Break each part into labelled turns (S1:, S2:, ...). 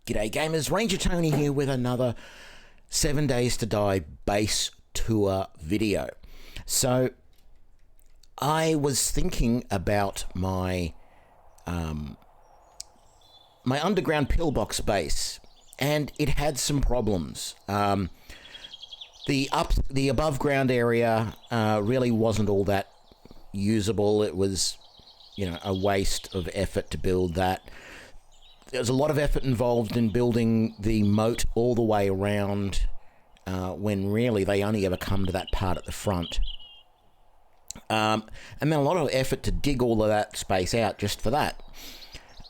S1: G'day gamers, Ranger Tony here with another 7 Days to Die base tour video. So I was thinking about my my underground pillbox base, and it had some problems. The above ground area really wasn't all that usable. It was, you know, a waste of effort to build that. There's a lot of effort involved in building the moat all the way around, when really they only ever come to that part at the front. And then a lot of effort to dig all of that space out just for that.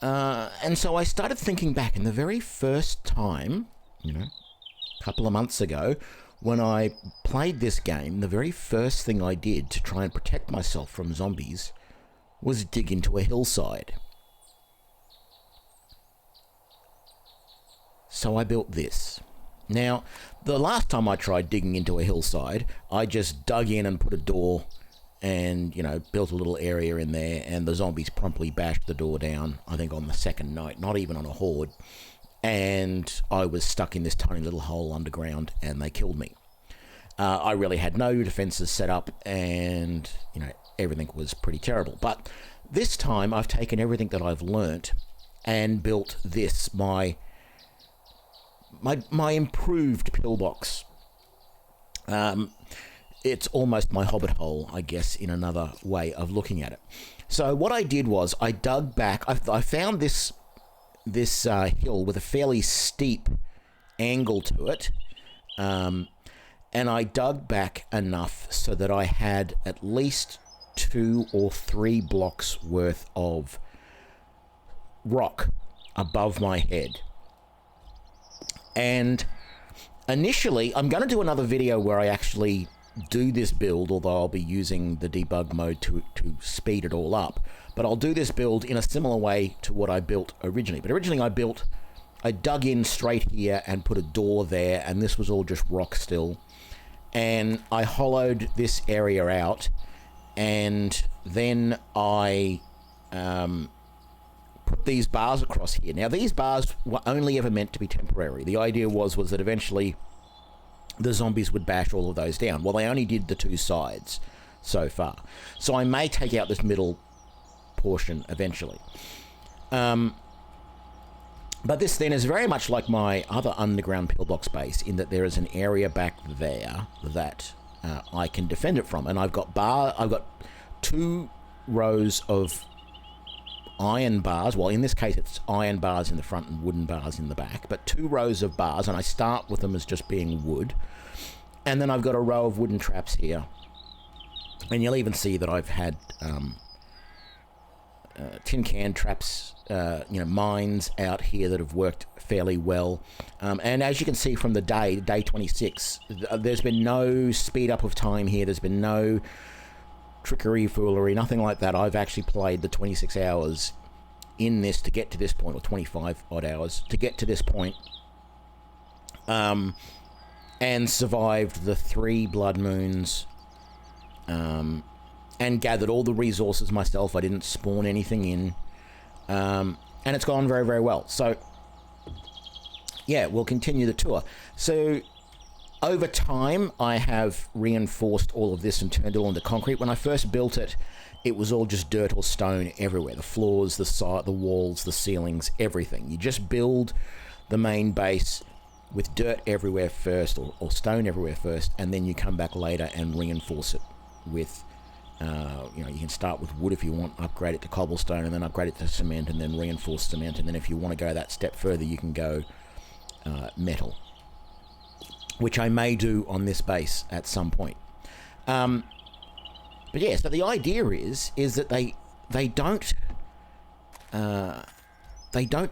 S1: And so I started thinking back, and the very first time, you know, a couple of months ago, when I played this game, the very first thing I did to try and protect myself from zombies was dig into a hillside. So I built this. Now, the last time I tried digging into a hillside, I just dug in and put a door and, you know, built a little area in there, and the zombies promptly bashed the door down, I think on the second night, not even on a horde. And I was stuck in this tiny little hole underground, and they killed me. I really had no defenses set up, and, you know, everything was pretty terrible. But this time I've taken everything that I've learnt and built this, my improved pillbox. It's almost my hobbit hole, I guess, in another way of looking at it. So what I did was I dug back. I found this hill with a fairly steep angle to it, and I dug back enough so that I had at least 2 or 3 blocks worth of rock above my head. And initially, I'm going to do another video where I actually do this build, although I'll be using the debug mode to speed it all up. But I'll do this build in a similar way to what I built originally. But originally I dug in straight here and put a door there, and this was all just rock still. And I hollowed this area out, and then I put these bars across here. Now, these bars were only ever meant to be temporary. The idea was that eventually the zombies would bash all of those down. Well, they only did the 2 sides so far. So I may take out this middle portion eventually. But this then is very much like my other underground pillbox base, in that there is an area back there that I can defend it from. And I've got 2 rows of iron bars. Well, in this case it's iron bars in the front and wooden bars in the back, but 2 rows of bars, and I start with them as just being wood. And then I've got a row of wooden traps here, and you'll even see that I've had tin can traps, you know, mines out here that have worked fairly well. And as you can see from the day 26, there's been no speed up of time here. There's been no trickery, foolery, nothing like that. I've actually played the 26 hours in this to get to this point, or 25 odd hours to get to this point, and survived the 3 blood moons, and gathered all the resources myself. I didn't spawn anything in, and it's gone very, very well. So yeah, we'll continue the tour. So over time, I have reinforced all of this and turned it all into concrete. When I first built it, it was all just dirt or stone everywhere. The floors, the side, the walls, the ceilings, everything. You just build the main base with dirt everywhere first, or stone everywhere first, and then you come back later and reinforce it with, you know, you can start with wood if you want, upgrade it to cobblestone, and then upgrade it to cement, and then reinforce cement, and then if you want to go that step further, you can go metal, which I may do on this base at some point. But yeah, so the idea is that they don't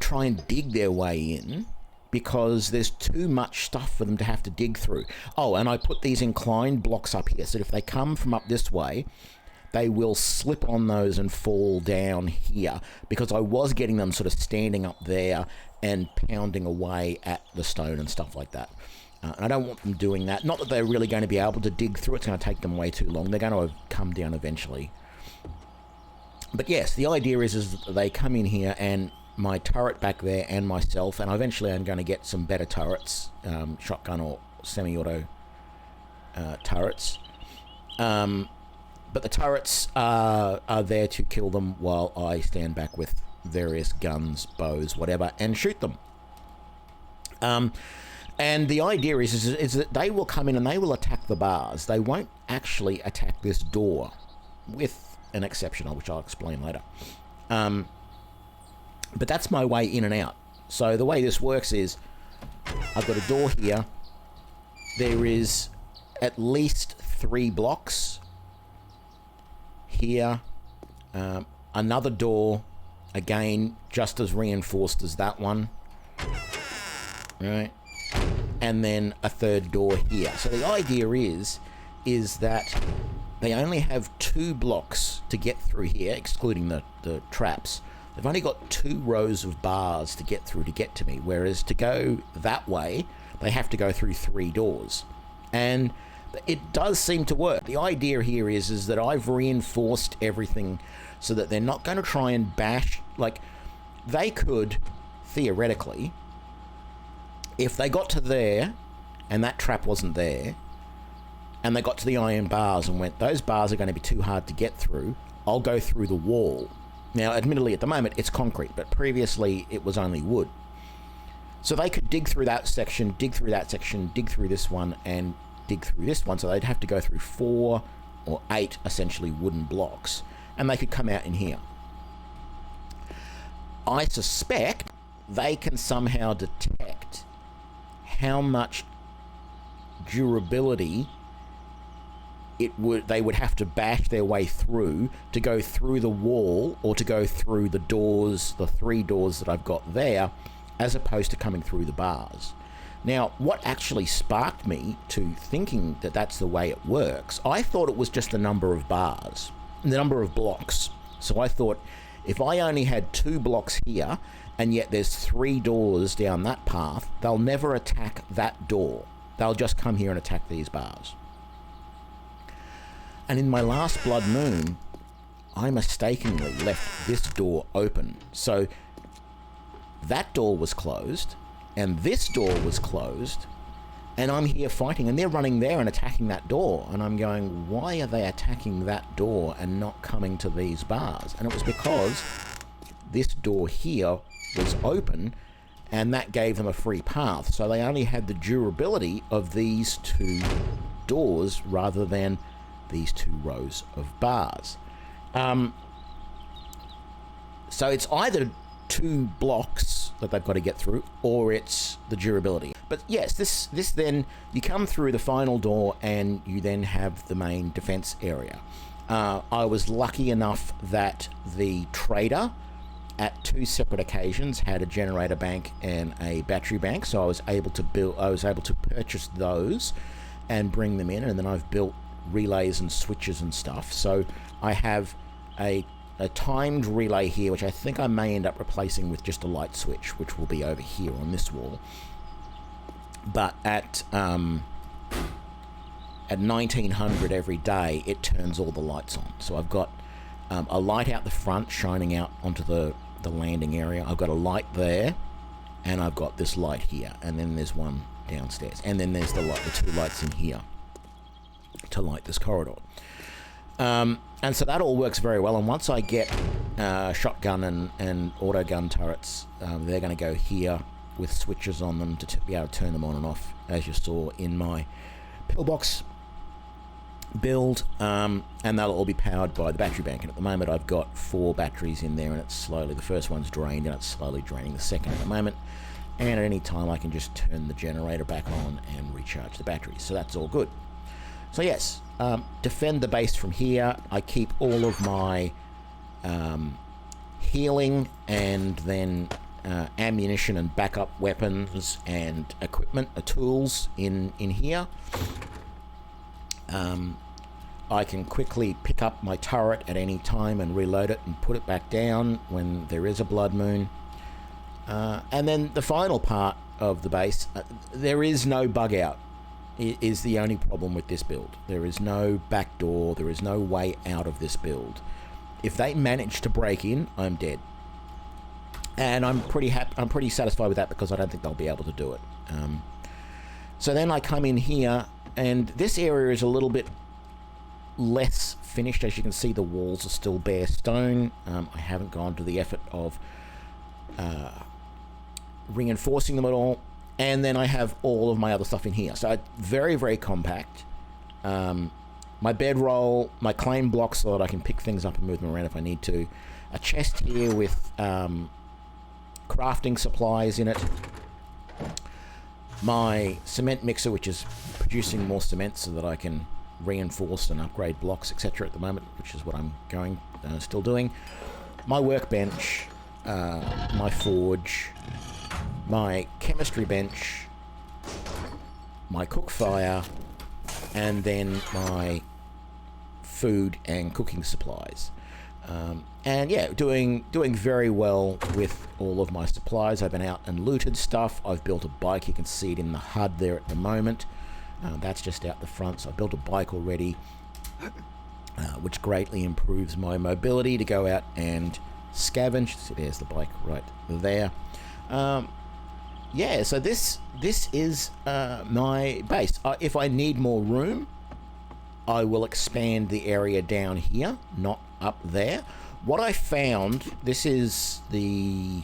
S1: try and dig their way in, because there's too much stuff for them to have to dig through. Oh, and I put these inclined blocks up here, so if they come from up this way, they will slip on those and fall down here, because I was getting them sort of standing up there and pounding away at the stone and stuff like that. And I don't want them doing that. Not that they're really going to be able to dig through. It's going to take them way too long. They're going to come down eventually. But yes, the idea is that they come in here and my turret back there and myself, and eventually I'm going to get some better turrets, shotgun or semi-auto turrets. But the turrets are there to kill them while I stand back with various guns, bows, whatever, and shoot them. And the idea is that they will come in and they will attack the bars. They won't actually attack this door, with an exception, which I'll explain later. But that's my way in and out. So the way this works is, I've got a door here. There is at least 3 blocks here. Another door, again, just as reinforced as that one. Right? And then a third door here. So the idea is that they only have 2 blocks to get through here, excluding the traps. They've only got 2 rows of bars to get through to get to me, whereas to go that way, they have to go through 3 doors. And it does seem to work. The idea here is that I've reinforced everything so that they're not going to try and bash. Like, they could, theoretically, if they got to there and that trap wasn't there, and they got to the iron bars and went, those bars are going to be too hard to get through, I'll go through the wall. Now, admittedly, at the moment, it's concrete, but previously it was only wood. So they could dig through that section, dig through that section, dig through this one, and dig through this one. So they'd have to go through 4 or 8, essentially, wooden blocks, and they could come out in here. I suspect they can somehow detect how much durability they would have to bash their way through to go through the wall, or to go through the doors, the 3 doors that I've got there, as opposed to coming through the bars. Now, what actually sparked me to thinking that that's the way it works, I thought it was just the number of bars, the number of blocks. So I thought, if I only had 2 blocks here, and yet there's 3 doors down that path, they'll never attack that door. They'll just come here and attack these bars. And in my last Blood Moon, I mistakenly left this door open. So that door was closed, and this door was closed, and I'm here fighting, and they're running there and attacking that door. And I'm going, why are they attacking that door and not coming to these bars? And it was because this door here was open, and that gave them a free path. So they only had the durability of these 2 doors rather than these 2 rows of bars. So it's either 2 blocks that they've got to get through, or it's the durability. But yes, this then, you come through the final door and you then have the main defense area. I was lucky enough that the trader at 2 separate occasions had a generator bank and a battery bank, so I was able to purchase those and bring them in, and then I've built relays and switches and stuff. So I have a timed relay here, which I think I may end up replacing with just a light switch, which will be over here on this wall. But at 1900 every day, it turns all the lights on. So I've got a light out the front shining out onto the landing area. I've got a light there, and I've got this light here, and then there's one downstairs, and then there's the 2 lights in here to light this corridor. And so that all works very well. And once I get shotgun and auto gun turrets, they're going to go here with switches on them to be able to turn them on and off, as you saw in my pillbox build. And they'll all be powered by the battery bank. And at the moment I've got 4 batteries in there, and it's slowly, the first one's drained, and it's slowly draining the second at the moment. And at any time I can just turn the generator back on and recharge the batteries. So that's all good. So yes, defend the base from here. I keep all of my healing and then ammunition and backup weapons and equipment, tools in here. I can quickly pick up my turret at any time and reload it and put it back down when there is a Blood Moon. And then the final part of the base, there is no bug out. Is the only problem with this build. There is no back door, there is no way out of this build. If they manage to break in, I'm dead. and I'm pretty happy. I'm pretty satisfied with that because I don't think they'll be able to do it. So then I come in here, and this area is a little bit less finished. As you can see, the walls are still bare stone. I haven't gone to the effort of reinforcing them at all. And then I have all of my other stuff in here. So very, very compact. My bedroll, my claim block so that I can pick things up and move them around if I need to. A chest here with crafting supplies in it. My cement mixer, which is producing more cement so that I can reinforce and upgrade blocks, etc. at the moment, which is what I'm still doing. My workbench, my forge, my chemistry bench, my cook fire, and then my food and cooking supplies. And yeah, doing very well with all of my supplies. I've been out and looted stuff. I've built a bike. You can see it in the HUD there at the moment. That's just out the front. So I built a bike already, which greatly improves my mobility to go out and scavenge. So there's the bike right there. Yeah, so this is my base. If I need more room, I will expand the area down here, not up there. What I found, this is the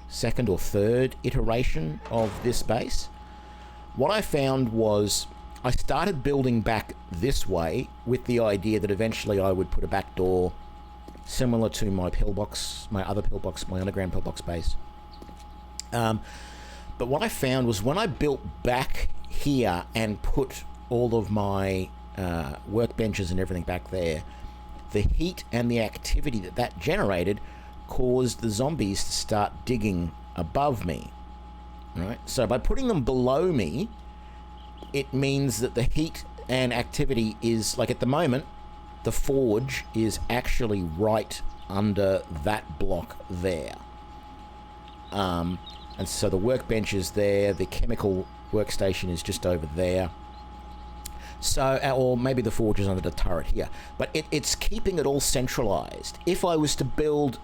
S1: second or third iteration of this base. What I found was I started building back this way with the idea that eventually I would put a back door similar to my pillbox, my other pillbox, my underground pillbox base. But what I found was when I built back here and put all of my workbenches and everything back there, the heat and the activity that generated caused the zombies to start digging above me. Right? So by putting them below me, it means that the heat and activity is, like at the moment, the forge is actually right under that block there. And so the workbench is there, the chemical workstation is just over there. So, or maybe the forge is under the turret here. But it's keeping it all centralized. If I was to build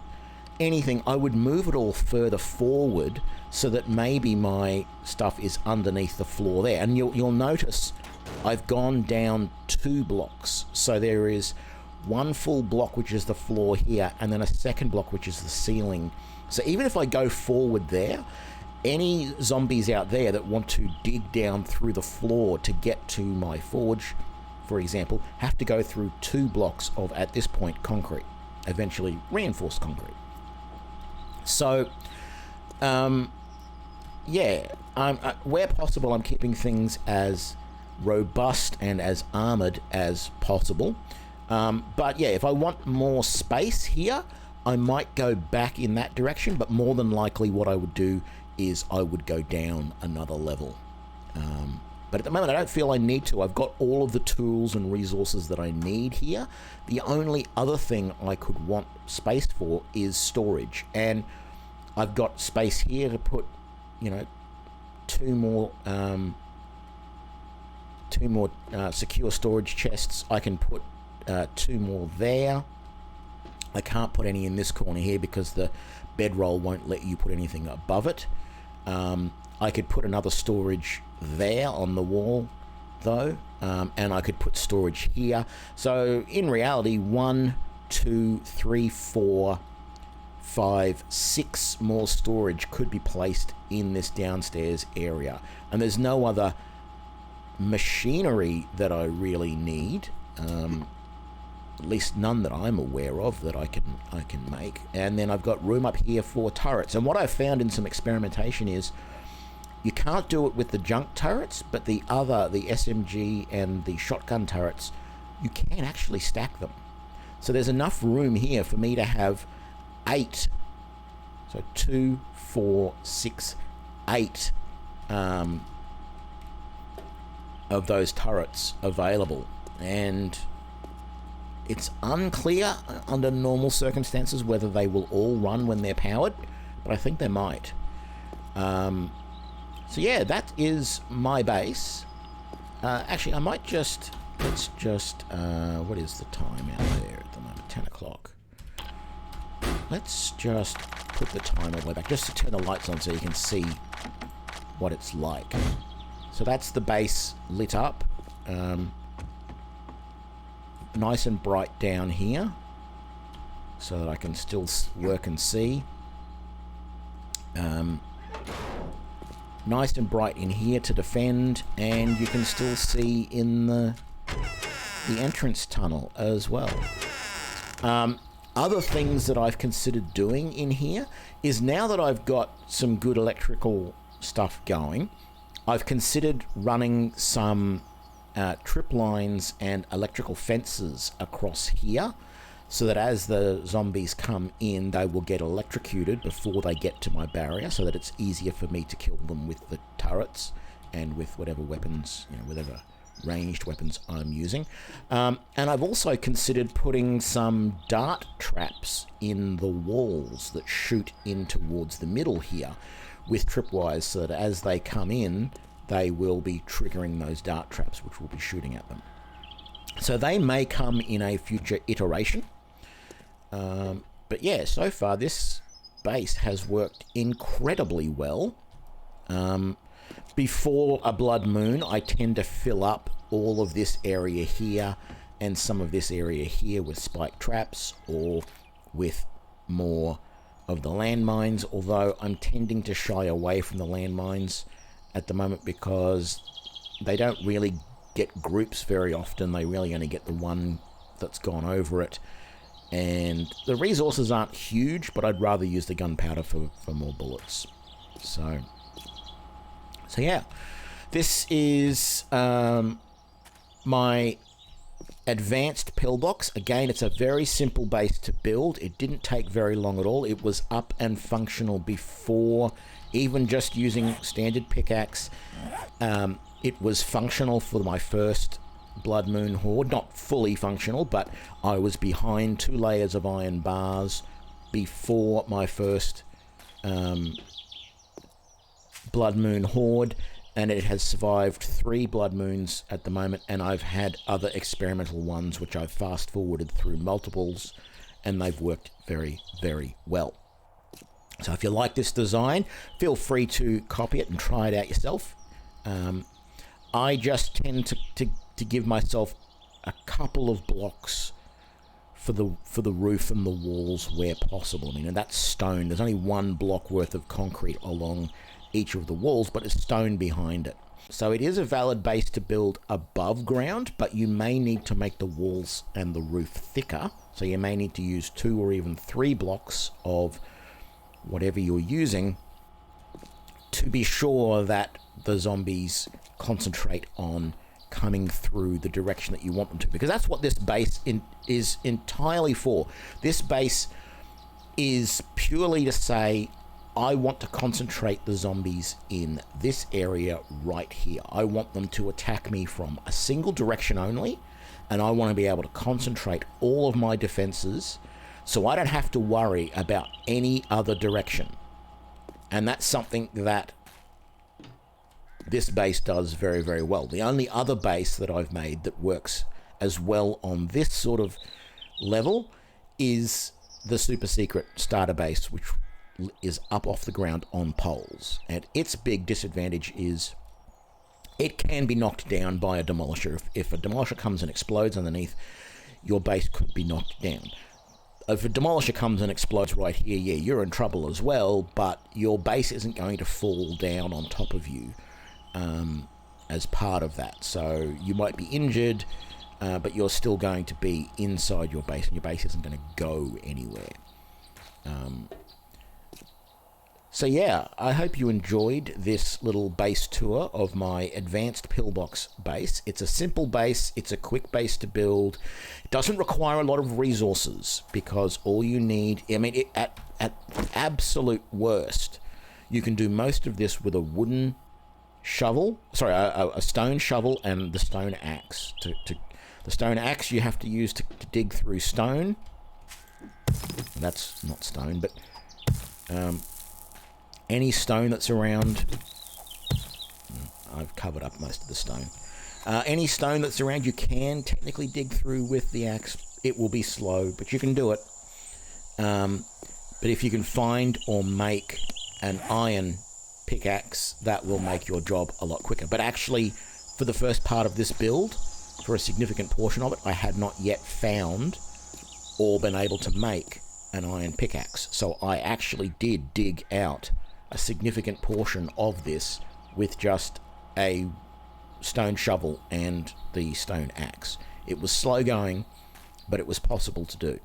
S1: anything, I would move it all further forward so that maybe my stuff is underneath the floor there. And you'll notice I've gone down 2 blocks. So there is one full block, which is the floor here, and then a second block, which is the ceiling. So even if I go forward there, any zombies out there that want to dig down through the floor to get to my forge, for example, have to go through 2 blocks of, at this point, concrete, eventually reinforced concrete. So, yeah, where possible, I'm keeping things as robust and as armored as possible. But yeah, if I want more space here, I might go back in that direction, but more than likely what I would do is I would go down another level. But at the moment I don't feel I need to. I've got all of the tools and resources that I need here. The only other thing I could want space for is storage, and I've got space here to put, you know, two more secure storage chests. I can put 2 more there. I can't put any in this corner here because the bedroll won't let you put anything above it. I could put another storage there on the wall though, and I could put storage here. So in reality, 1, 2, 3, 4, 5, 6 more storage could be placed in this downstairs area, and there's no other machinery that I really need, at least none that I'm aware of that I can make. And then I've got room up here for turrets, and what I've found in some experimentation is you can't do it with the junk turrets, but the SMG and the shotgun turrets, you can actually stack them. So there's enough room here for me to have 8, so 2, 4, 6, 8 of those turrets available. And it's unclear under normal circumstances whether they will all run when they're powered, but I think they might. So yeah, that is my base. Actually, I might just, let's just, what is the time out there at the moment? 10 o'clock. let's just put the timer way back, just to turn the lights on so you can see what it's like. So that's the base lit up. Nice and bright down here, so that I can still work and see. Nice and bright in here to defend, and you can still see in the entrance tunnel as well. Other things that I've considered doing in here is, now that I've got some good electrical stuff going, I've considered running some trip lines and electrical fences across here, so that as the zombies come in, they will get electrocuted before they get to my barrier, so that it's easier for me to kill them with the turrets and with whatever weapons, whatever ranged weapons I'm using. And I've also considered putting some dart traps in the walls that shoot in towards the middle here with tripwires, so that as they come in, they will be triggering those dart traps, which will be shooting at them. So they may come in a future iteration. But yeah, so far this base has worked incredibly well. Before a blood moon, I tend to fill up all of this area here and some of this area here with spike traps, or with more of the landmines, although I'm tending to shy away from the landmines at the moment, because they don't really get groups very often. They really only get the one that's gone over it. And the resources aren't huge, but I'd rather use the gunpowder for more bullets. So yeah, this is my advanced pillbox. Again, it's a very simple base to build. It didn't take very long at all. It was up and functional before even just using standard pickaxe. It was functional for my first Blood Moon Horde. Not fully functional, but I was behind 2 layers of iron bars before my first Blood Moon Horde, and it has survived 3 Blood Moons at the moment, and I've had other experimental ones which I've fast forwarded through multiples, and they've worked very, very well. So if you like this design, feel free to copy it and try it out yourself. I just tend to give myself a couple of blocks for the roof and the walls where possible. I mean, and that's stone. There's only 1 block worth of concrete along each of the walls, but it's stone behind it. So it is a valid base to build above ground, but you may need to make the walls and the roof thicker. So you may need to use 2 or even 3 blocks of whatever you're using to be sure that the zombies concentrate on coming through the direction that you want them to, because that's what this base is entirely for. This base is purely to say, I want to concentrate the zombies in this area right here. I want them to attack me from a single direction only, and I want to be able to concentrate all of my defenses so I don't have to worry about any other direction. And that's something that this base does very, very well. The only other base that I've made that works as well on this sort of level is the super secret starter base, which is up off the ground on poles. And its big disadvantage is it can be knocked down by a demolisher. If a demolisher comes and explodes underneath, your base could be knocked down. If a demolisher comes and explodes right here, yeah, you're in trouble as well, but your base isn't going to fall down on top of you as part of that. So you might be injured, but you're still going to be inside your base, and your base isn't going to go anywhere. So yeah, I hope you enjoyed this little base tour of my advanced pillbox base. It's a simple base, it's a quick base to build. It doesn't require a lot of resources, because all you need, I mean, at absolute worst, you can do most of this with a wooden shovel, sorry, a stone shovel and the stone axe. The stone axe you have to use to dig through stone. That's not stone, but any stone that's around. I've covered up most of the stone. Any stone that's around you can technically dig through with the axe. It will be slow, but you can do it. But if you can find or make an iron pickaxe, that will make your job a lot quicker. But actually, for the first part of this build, for a significant portion of it, I had not yet found or been able to make an iron pickaxe. So I actually did dig out a significant portion of this with just a stone shovel and the stone axe. It was slow going, but it was possible to do.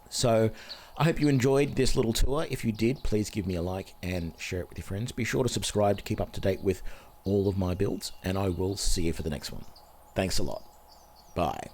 S1: So I hope you enjoyed this little tour. If you did, please give me a like and share it with your friends. Be sure to subscribe to keep up to date with all of my builds, and I will see you for the next one. Thanks a lot. Bye.